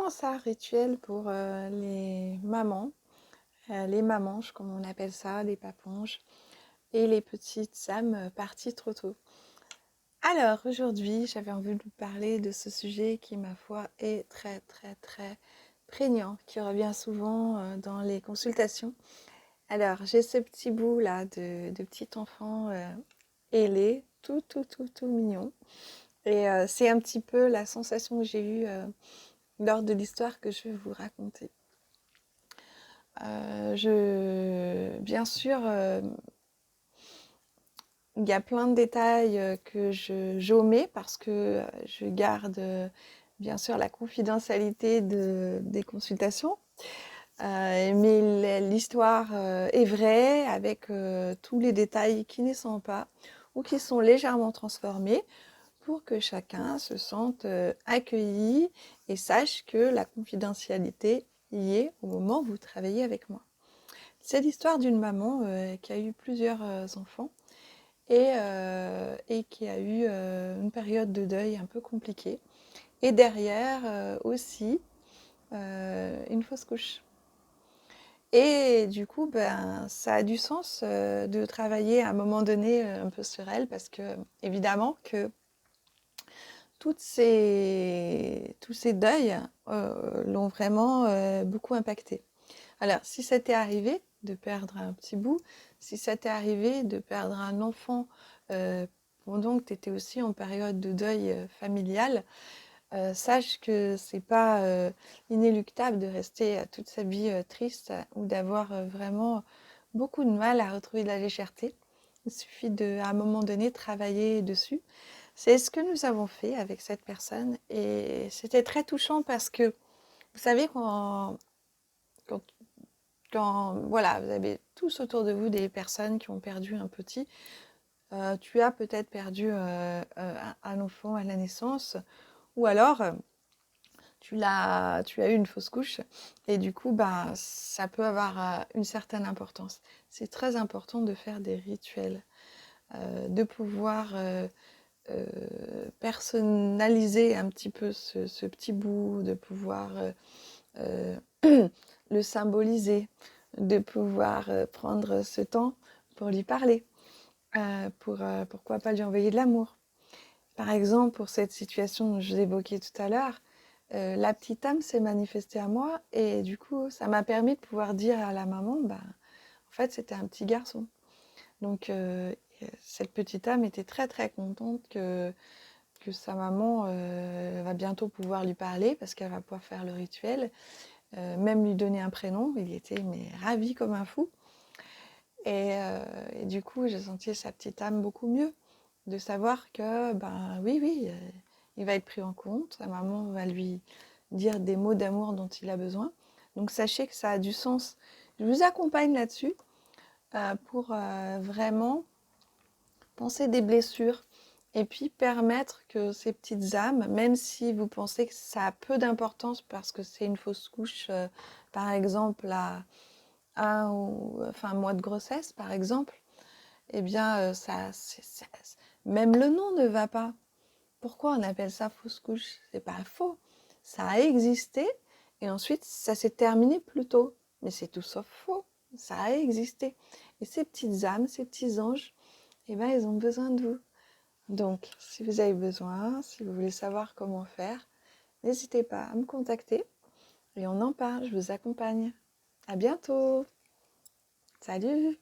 comment ça, rituel pour les mamans, les mamanges, comme on appelle ça, les paponges, et les petites âmes parties trop tôt. Alors, aujourd'hui, j'avais envie de vous parler de ce sujet qui, ma foi, est très, très, très prégnant, qui revient souvent dans les consultations. Alors, j'ai ce petit bout là de petit enfant ailé, tout mignon. Et c'est un petit peu la sensation que j'ai eue lors de l'histoire que je vais vous raconter. Bien sûr, il y a plein de détails que j'omets parce que je garde bien sûr la confidentialité des consultations. Mais l'histoire est vraie avec tous les détails qui ne sont pas ou qui sont légèrement transformés pour que chacun se sente accueilli et sache que la confidentialité y est au moment où vous travaillez avec moi. C'est l'histoire d'une maman qui a eu plusieurs enfants et qui a eu une période de deuil un peu compliquée. Et derrière aussi une fausse couche. Et du coup, ça a du sens de travailler à un moment donné un peu sur elle parce que évidemment que tous ces deuils l'ont vraiment beaucoup impacté. Alors, si ça t'est arrivé de perdre un petit bout, si ça t'est arrivé de perdre un enfant pendant que tu étais aussi en période de deuil familial, sache que c'est pas inéluctable de rester toute sa vie triste ou d'avoir vraiment beaucoup de mal à retrouver de la légèreté. Il suffit de, à un moment donné, travailler dessus. C'est ce que nous avons fait avec cette personne et c'était très touchant parce que, vous savez, quand voilà, vous avez tous autour de vous des personnes qui ont perdu un petit, tu as peut-être perdu un enfant à la naissance ou alors tu as eu une fausse couche et du coup, ça peut avoir une certaine importance. C'est très important de faire des rituels, de pouvoir personnaliser un petit peu ce petit bout, de pouvoir le symboliser, de pouvoir prendre ce temps pour lui parler, pourquoi pas lui envoyer de l'amour. Par exemple, pour cette situation que je vous évoquais tout à l'heure, la petite âme s'est manifestée à moi et du coup, ça m'a permis de pouvoir dire à la maman, en fait, c'était un petit garçon. Donc, cette petite âme était très très contente que sa maman va bientôt pouvoir lui parler parce qu'elle va pouvoir faire le rituel, même lui donner un prénom. Il était ravi comme un fou. Et du coup, j'ai senti sa petite âme beaucoup mieux, de savoir que, oui, il va être pris en compte, sa maman va lui dire des mots d'amour dont il a besoin. Donc sachez que ça a du sens. Je vous accompagne là-dessus pour vraiment penser des blessures et puis permettre que ces petites âmes, même si vous pensez que ça a peu d'importance parce que c'est une fausse couche, par exemple à un mois de grossesse, par exemple, eh bien, même le nom ne va pas. Pourquoi on appelle ça fausse couche? C'est pas faux. Ça a existé et ensuite ça s'est terminé plus tôt. Mais c'est tout sauf faux. Ça a existé. Et ces petites âmes, ces petits anges, eh ben, ils ont besoin de vous. Donc, si vous avez besoin, si vous voulez savoir comment faire, n'hésitez pas à me contacter et on en parle, je vous accompagne. À bientôt. Salut!